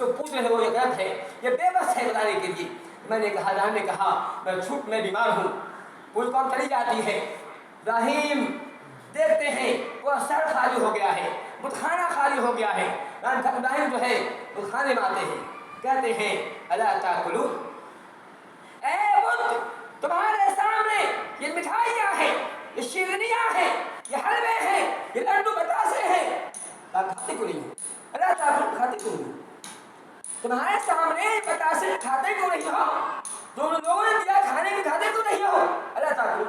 जिसको पूछ रहे हो ये गलत है, ये बेबस है बताने के लिए। मैंने कहा, जान ने कहा मैं बीमार हूँ, पूछ कौन चली जाती है। इब्राहिम देखते हैं वो सर खाली हो गया है, बुतखाना खाली हो गया है। इब्राहिम जो है वो खाने में आते हैं, कहते हैं अला ताकुलू, ए बुत तुम्हारे सामने ये मिठाइयाँ हैं, ये शीरनियाँ हैं, ये हलवे हैं, ये लड्डू बतासे हैं, आप खाते क्यों नहीं हो? अला ताकुलू, खाते क्यों नहीं? तुम्हारे सामने बतासे खाते क्यों नहीं हो? जो लोगों ने दिया खाने के खाते क्यों नहीं हो? अला ताकुलू,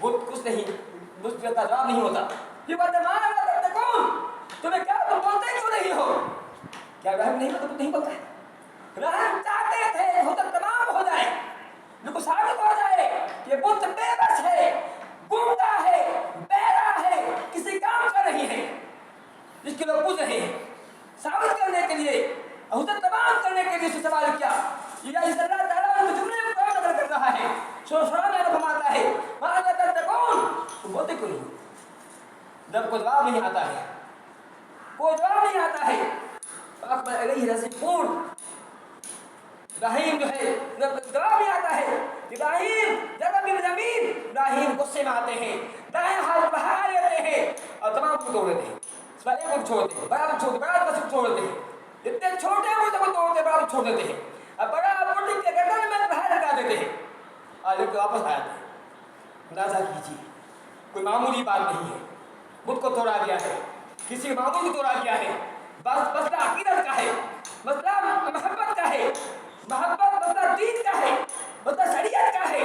वो कुछ नहीं, मुझसे का जवाब नहीं होता। ये बात है कौन? तुम्हें क्या, तुम बोलते क्यों नहीं हो? क्या इब्राहिम नहीं बोलता? नहीं बोलता है। इब्राहिम चाहते थे हो तो तमाम हो जाए, जो साबित हो जाए कि बुत बेबस है, गूंगा है, बहरा है, किसी काम का नहीं है, जिसके लोग पूछ रहे हैं। साबित करने के लिए, हुज्जत तमाम करने के लिए सवाल किया। ये अल्लाह ताला उस जुमले को नकल कर रहा है। सूरा में फरमाता है माज़ा तक़ून, तुम बोलते क्यों नहीं? जब कोई जवाब नहीं आता है, कोई जवाब नहीं आता है, आप अलैहि रज़ीक़ून, इब्राहिम जो है जवाब नहीं आता है। इब्राहिम जब ज़मीन, इब्राहिम गुस्से में आते हैं, दाएं हाथ बढ़ा लेते हैं और तमाम को तोड़ देते हैं। बड़े को छोड़ते हैं, बड़ा को छोड़ देते हैं, इतने छोटे को जब तोड़ते बड़ा छोड़ देते हैं, अब बड़ा बुढ़ी के गर्दन में बाहर लगा देते हैं और लेकर वापस आ जाते हैं। अंदाजा कीजिए, कोई मामूली बात नहीं है, बुत को तोड़ा गया है, किसी मामूल को तोड़ा गया है। बस मसला अकीदत का है, मसला मोहब्बत का है, मोहब्बत मसला दीन का है, मसला शरीयत का है,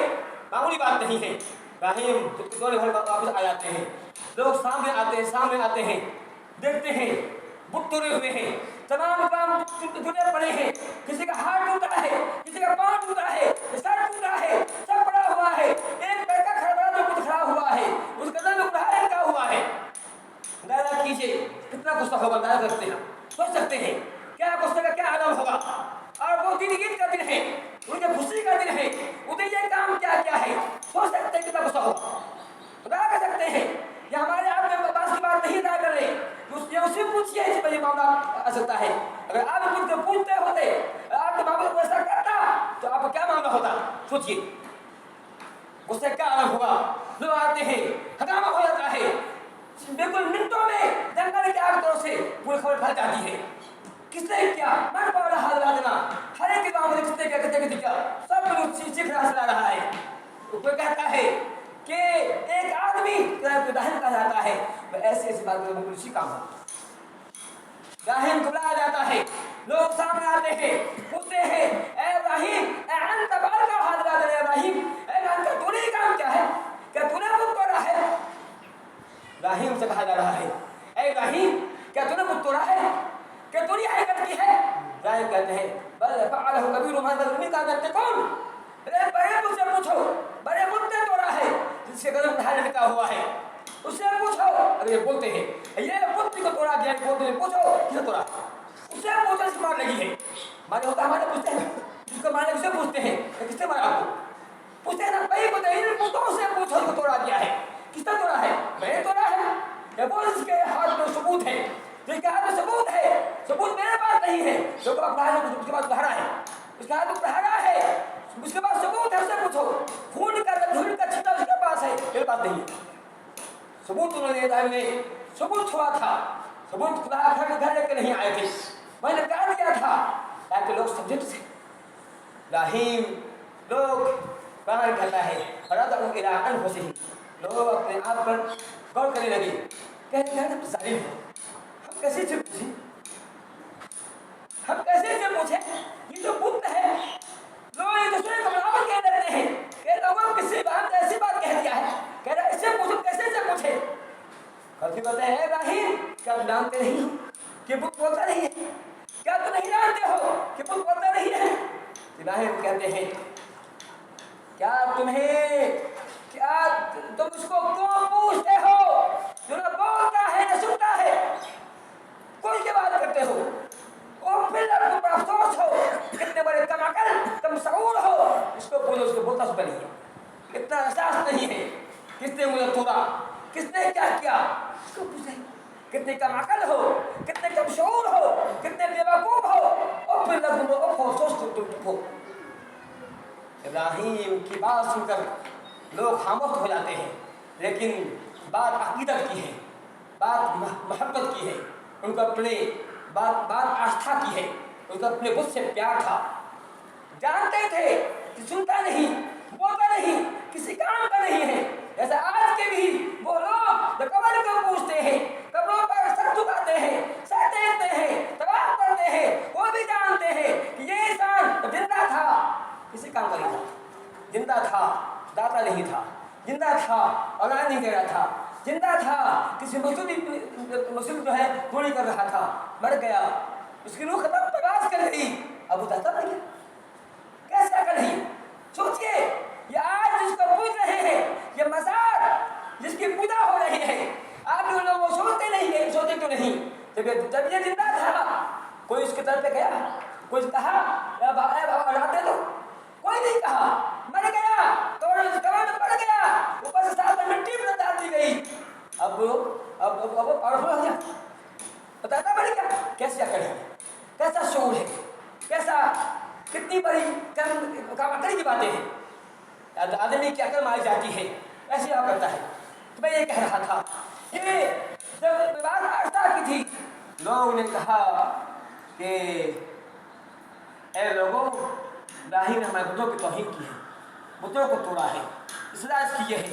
मामूली बात नहीं है। इब्राहिम दोनों घर वापस आ जाते हैं, लोग सामने आते हैं, देखते हैं बुत तोड़े हुए हैं, तमाम काम टूटे पड़े हैं, किसी का हाथ टूटा है, किसी का पाँव टूटा है, सर टूटा है, सब पड़ा हुआ है, एक पैर का खड़ा जो कुछ खड़ा हुआ है, उस कदम में बुढ़ाया लगा हुआ है। अंदाजा कीजिए कितना गुस्सा होगा, अंदाजा करते हैं, सोच सकते हैं क्या गुस्से का क्या आलम होगा। और वो दिन ईद का दिन है, उनके खुशी का दिन है, उन्हें ये काम क्या क्या है, सोच सकते हैं कितना गुस्सा होगा, अदा कर सकते हैं। ये हमारे आपके पास की बात नहीं अदा कर रहे, ये उससे पूछिए इस पर मामला आ सकता है। अगर आप कुछ पूछते होते, आपके मामले को ऐसा करता तो आपका क्या मामला होता, सोचिए, गुस्से क्या आलम होगा। लोग आते हैं, हंगामा हो जाता है, बिल्कुल मिनटों में जंगल के आग तौर से पूरी खबर फैल जाती है। किसने क्या मन पा रहा देना, हर एक के मामले किसने क्या सब लोग चीख रहा है। तो कोई कहता है कि एक आदमी इब्राहिम कहा जाता है, ऐसी बात उसी काम इब्राहिम को बुलाया जाता है, लोग सामने आते हैं, पूछते हैं ए इब्राहिम, इब्राहिम तूने काम क्या है, क्या तूने बुत तोड़ा है? इब्राहिम से कहा जा रहा है ए इब्राहिम, क्या तूने बुत तोड़ा है, क्या तूने हरकत की है? इब्राहिम कहते हैं बल फअलहु कबीरुहुम हाज़ा अलज़ी कौन, अरे बड़े मुझसे पूछो, बड़े बुत ने तोड़ा है जिसके गले में धार लटका हुआ है, उससे पूछो। अरे ये बोलते हैं ये बुत को तोड़ा गया, बोलते हैं पूछो किसे तोड़ा, उससे पूछो इसकी मार लगी है। मारे होता हमारे पूछते हैं, जिसको मारे उसे पूछते हैं किसने मारा आपको, पूछते हैं ना भाई को इन बुतों से पूछो को तोड़ा गया है, किसने तोड़ा है, मैंने तोड़ा है, या बोल इसके हाथ में सबूत है, जिसके हाथ में सबूत है, सबूत मेरे पास नहीं है, जो उसके पास सहारा है, उसके हाथ में सहारा है, उसके पास सबूत है, उससे पूछो, खून का धूल का छिटा उसके पास है, मेरे पास नहीं है। सबूत उन्होंने सबूत छुआ था, सबूत खुदा घर लेकर नहीं आए थे, मैंने कहा दिया था ताकि लोग समझे थे। इब्राहिम लोग बाहर कहता है इलाकन हो सही, लोग अपने आप पर गौर करने लगे, कहते हैं हम जालिम हैं, हम कैसे से पूछे, हम कैसे से पूछे, ये जो बुत है, लोग एक दूसरे को बराबर कह देते हैं, कह लोगों किसी बात ऐसी बात कह दिया है, कह रहा इससे पूछो, कैसे से पूछे। कभी कहते हैं इब्राहिम क्या आप जानते नहीं हो कि बुत बोलता नहीं है, क्या तुम नहीं जानते हो कि बुत बोलता नहीं है? इब्राहिम कहते हैं क्या तुम उसको क्यों पूछते हो, जो ना बोलता है ना सुनता है, कोई की बात करते हो, और फिर तुम बड़ा अफसोस हो, कितने बड़े कमाकर तुम सऊर हो, इसको बोलो, उसको बोलता सुनता नहीं है, इतना एहसास नहीं है, किसने मुझे तोड़ा, किसने क्या किया, इसको पूछे, कितने कमाकर हो, कितने कमशोर हो, हो। इब्राहीम की बात सुनकर लोग खामोश हो जाते हैं, लेकिन बात अकीदत की है, बात मोहब्बत की है, उनको अपने बात आस्था की है, उनको अपने बुत से प्यार था। जानते थे कि सुनता नहीं, बोलता नहीं, किसी काम का नहीं है। जैसे आज के भी वो लोग जो कब्र को पूछते हैं, कब्रों पर सर झुकाते हैं, सर टेकते हैं, तवाफ करते हैं, वो भी जानते हैं कि ये इंसान जिंदा था, किसी काम का नहीं था, जिंदा था, दाता नहीं था, जिंदा था, औलाद नहीं दे रहा था, जिंदा था, किसी मुस्लिम जो है पूरी कर रहा था, मर गया, उसकी रूह खत्म प्रवास कर गई, अब वो दाता बन गया। कैसे अकल है? सोचिए, ये आज जिसको पूज रहे हैं, ये मज़ार जिसकी पूजा हो रही है, आप लोग वो सोचते नहीं है, सोचते क्यों नहीं? जब ये जिंदा था, कोई उसके तरफ पे गया, कोई कहा बाबा लाते दो, कोई नहीं कहा, मर गया तो कब्र में पड़ गया, ऊपर से साथ में मिट्टी में डाल दी गई, अब पावरफुल हो गया, बताता बन गया। कैसे अकल है, कैसा शऊर है, कैसा, कितनी बड़ी अकल की बातें हैं, आदमी की अकल मारी जाती है, ऐसे आप करता है। तो मैं ये कह रहा था, ये जब बात आस्था की थी, लोगों ने कहा कि ऐ लोगों, इब्राहीम ने हमारे बुतों की तौहीन की है, बुतों को तोड़ा है, इसलिए इसकी ये है।